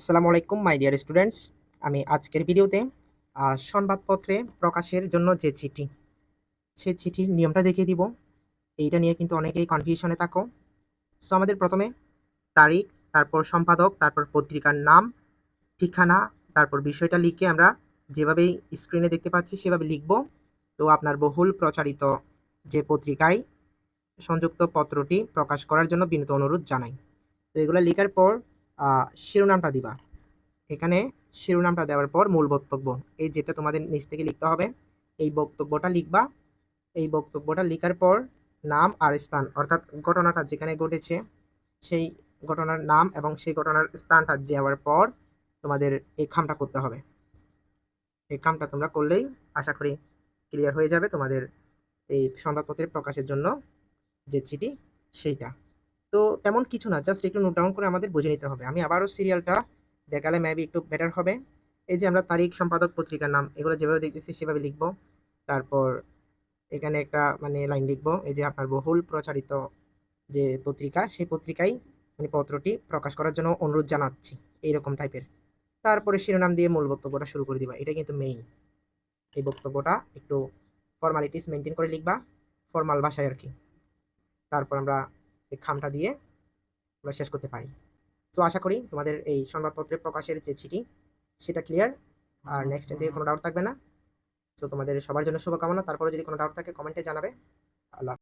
আসসালামু আলাইকুম my dear students. আমি আজকের ভিডিওতে সংবাদপত্রে প্রকাশের জন্য যে চিঠি, সেই চিঠির নিয়মটা দেখিয়ে দিব। এইটা নিয়ে কিন্তু অনেকেই কনফিউশনে থাকো। সো আমাদের প্রথমে তারিখ, তারপর সম্পাদক, তারপর পত্রিকার নাম, ঠিকানা, তারপর বিষয়টা লিখে আমরা যেভাবেই স্ক্রিনে দেখতে পাচ্ছি সেভাবে লিখব। তো আপনার বহুল প্রচারিত যে পত্রিকায় সংযুক্ত পত্রটি প্রকাশ করার জন্য বিনীত অনুরোধ জানাই। তো এগুলো লেখার পর শিরোনামটা দিবা। এখানে শিরোনামটা দেওয়ার পর মূল বক্তব্য, এই যেটা তোমাদের নিচ থেকে লিখতে হবে, এই বক্তব্যটা লিখবা। এই বক্তব্যটা লেখার পর নাম আর স্থান, অর্থাৎ ঘটনাটা যেখানে ঘটেছে সেই ঘটনার নাম এবং সেই ঘটনার স্থানটা দেওয়ার পর তোমাদের এই কামটা করতে হবে। এই কামটা তোমরা করলেই আশা করি ক্লিয়ার হয়ে যাবে তোমাদের এই সংবাদপত্রের প্রকাশের জন্য যে চিঠি সেইটা। তো তেমন কিছু না, জাস্ট একটু নোট ডাউন করে আমাদের বুঝে নিতে হবে। আমি আবারও সিরিয়ালটা দেখালে মেবি একটু বেটার হবে। এই যে আমরা তারিখ, সম্পাদক, পত্রিকার নাম এগুলো যেভাবে দেখতেছি সেভাবে লিখবো। তারপর এখানে একটা মানে লাইন লিখবো, এই যে আপনার বহুল প্রচারিত যে পত্রিকা সেই পত্রিকায় মানে পত্রটি প্রকাশ করার জন্য অনুরোধ জানাচ্ছি, এইরকম টাইপের। তারপরে শিরোনাম দিয়ে মূল বক্তব্যটা শুরু করে দিবা। এটা কিন্তু মেইন। এই বক্তব্যটা একটু ফর্মালিটিস মেনটেন করে লিখবা, ফর্মাল ভাষায় আর কি। তারপর আমরা এই খামটা দিয়ে আমরা শেষ করতে পারি। তো আশা করি তোমাদের এই সংবাদপত্রে প্রকাশের যে চিঠি সেটা ক্লিয়ার, আর নেক্সট টাইম থেকে কোনো ডাউট থাকবে না। তো তোমাদের সবার জন্য শুভকামনা। তারপরে যদি কোনো ডাউট থাকে কমেন্টে জানাবে। আল্লাহ।